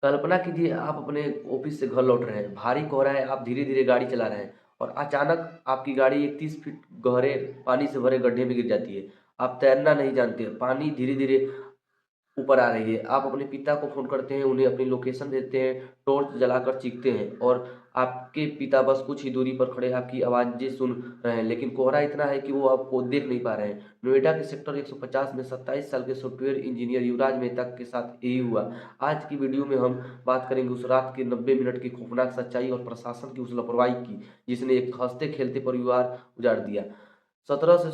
कल्पना कीजिए आप अपने ऑफिस से घर लौट रहे हैं, भारी कोहरा है, आप धीरे-धीरे गाड़ी चला रहे हैं और अचानक आपकी गाड़ी एक 30 फीट गहरे पानी से भरे गड्ढे में गिर जाती है। आप तैरना नहीं जानते, पानी धीरे-धीरे ऊपर आ रही है। आप अपने पिता को फ़ोन करते हैं, उन्हें अपनी लोकेशन देते हैं, टॉर्च जलाकर चीखते हैं और आपके पिता बस कुछ ही दूरी पर खड़े आपकी आवाज़ें सुन रहे हैं, लेकिन कोहरा इतना है कि वो आपको देख नहीं पा रहे हैं। नोएडा के सेक्टर 150 में 27 साल के सॉफ्टवेयर इंजीनियर युवराज मेहता के साथ यही हुआ। आज की वीडियो में हम बात करेंगे उस रात के 90 मिनट की खौफनाक सच्चाई और प्रशासन की उस लापरवाही की, जिसने एक हँसते-खेलते परिवार उजाड़ दिया। 17 से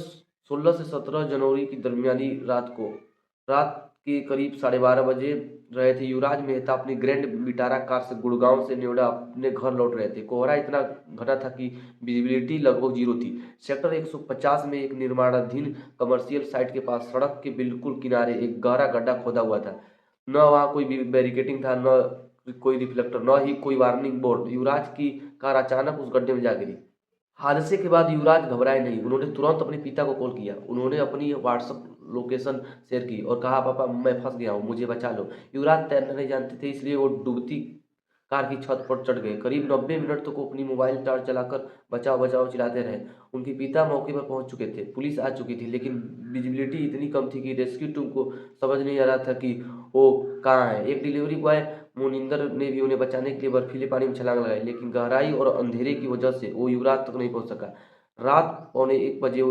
16 से 17 जनवरी की दरमियानी रात के करीब 12:30 बजे रहे थे। युवराज मेहता अपनी ग्रैंड विटारा कार से गुड़गांव से नोएडा अपने घर लौट रहे थे। कोहरा इतना घना था कि विजिबिलिटी लगभग जीरो थी। सेक्टर 150 में एक निर्माणाधीन कमर्शियल साइट के पास सड़क के बिल्कुल किनारे एक गहरा गड्ढा खोदा हुआ था। न वहाँ कोई बैरिकेडिंग था, न कोई रिफ्लेक्टर, न ही कोई वार्निंग बोर्ड। युवराज की कार अचानक उस गड्ढे में जा गिरी। हादसे के बाद युवराज घबराए नहीं, उन्होंने तुरंत अपने पिता को कॉल किया। उन्होंने अपनी व्हाट्सएप लोकेशन शेयर की और कहा, पापा मैं फँस गया हूँ, मुझे बचा लो। युवराज तैरना नहीं जानते थे, इसलिए वो डूबती कार की छत पर चढ़ गए। करीब 90 मिनट तक वो अपनी मोबाइल टॉर्च चलाकर बचाओ बचाओ चिल्लाते रहे। उनके पिता मौके पर पहुंच चुके थे, पुलिस आ चुकी थी, लेकिन विजिबिलिटी इतनी कम थी कि रेस्क्यू टीम को समझ नहीं आ रहा था कि वो कहाँ है। एक डिलीवरी बॉय मोनिंदर ने भी उन्हें बचाने के लिए बर्फीले पानी में छलांग लगाई, लेकिन गहराई और अंधेरे की वजह से वो युवराज तक नहीं पहुंच सका। रात पौने 1 बजे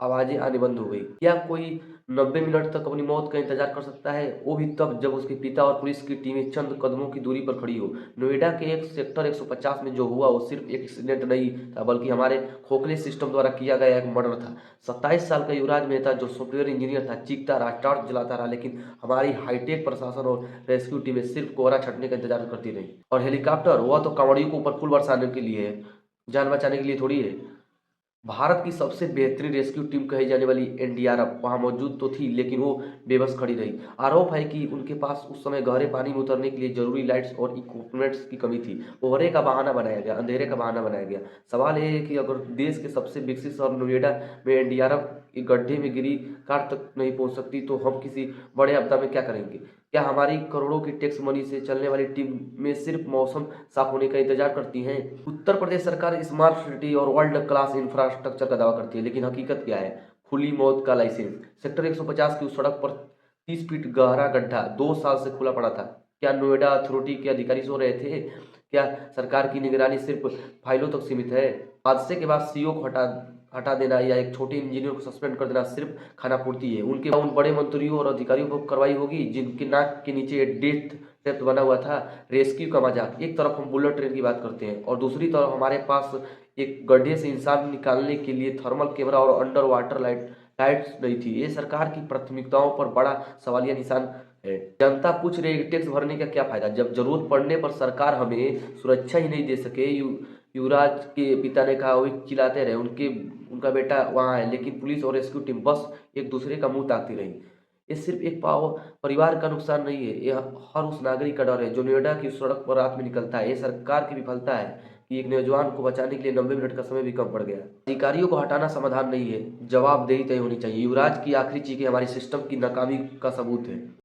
आवाज़ें आनी बंद हो गई। क्या कोई 90 मिनट तक अपनी मौत का इंतजार कर सकता है? वो भी तब जब उसके पिता और पुलिस की टीमें चंद कदमों की दूरी पर खड़ी हो। नोएडा के एक सेक्टर 150 में जो हुआ वो सिर्फ एक एक्सीडेंट नहीं था, बल्कि हमारे खोखले सिस्टम द्वारा किया गया एक मर्डर था। 27 साल का युवराज मेहता जो सॉफ्टवेयर इंजीनियर था, चीखता रहा, टॉर्च जलाता रहा, लेकिन हमारी हाईटेक प्रशासन और रेस्क्यू टीमें सिर्फ कोहरा छटने का इंतजार करती रही। और हेलीकॉप्टर, वह तो कांवड़ियों को ऊपर फूल बरसाने के लिए है, जान बचाने के लिए थोड़ी है। भारत की सबसे बेहतरीन रेस्क्यू टीम कही जाने वाली एनडीआरएफ वहां मौजूद तो थी, लेकिन वो बेबस खड़ी रही। आरोप है कि उनके पास उस समय गहरे पानी में उतरने के लिए जरूरी लाइट्स और इक्विपमेंट्स की कमी थी। कोहरे का बहाना बनाया गया, अंधेरे का बहाना बनाया गया। सवाल ये है कि अगर देश के सबसे विकसित शहर नोएडा में एनडीआरएफ एक गड्ढे में गिरी कार तक नहीं पहुंच सकती, तो हम किसी बड़े आपदा में क्या करेंगे? क्या हमारी करोड़ों की टैक्स मनी से चलने वाली टीम में सिर्फ मौसम साफ होने का इंतजार करती हैं? उत्तर प्रदेश सरकार स्मार्ट सिटी और वर्ल्ड क्लास इंफ्रास्ट्रक्चर का दावा करती है, लेकिन हकीकत क्या है? खुली मौत का लाइसेंस। सेक्टर 150 की उस सड़क पर 30 फीट गहरा गड्ढा 2 साल से खुला पड़ा था। क्या नोएडा अथॉरिटी के अधिकारी सो रहे थे? क्या सरकार की निगरानी सिर्फ फाइलों तक सीमित है? हादसे के बाद सीईओ को हटा हटा देना या एक छोटे इंजीनियर को सस्पेंड कर देना सिर्फ खानापूर्ति है। उनके उन बड़े मंत्रियों और अधिकारियों को कार्रवाई होगी जिनके नाक के नीचे डेथ ट्रैप बना हुआ था। रेस्क्यू का मजाक। एक तरफ हम बुलेट ट्रेन की बात करते हैं और दूसरी तरफ हमारे पास एक गड्ढे से इंसान निकालने के लिए थर्मल कैमरा और अंडर वाटर लाइट्स नहीं थी। ये सरकार की प्राथमिकताओं पर बड़ा सवालिया निशान है। जनता पूछ रही है, टैक्स भरने का क्या फायदा जब जरूरत पड़ने पर सरकार हमें सुरक्षा ही नहीं दे सके। युवराज के पिता ने कहा, वो चिल्लाते रहे, उनका बेटा वहाँ है, लेकिन पुलिस और रेस्क्यू टीम बस एक दूसरे का मुंह ताकती रही। ये सिर्फ एक परिवार का नुकसान नहीं है, ये हर उस नागरिक का डर है जो नोएडा की सड़क पर रात में निकलता है। ये सरकार की विफलता है कि एक नौजवान को बचाने के लिए 90 मिनट का समय भी कम पड़ गया। अधिकारियों को हटाना समाधान नहीं है, जवाबदेही तय होनी चाहिए। युवराज की आखिरी चीखें हमारी सिस्टम की नाकामी का सबूत है।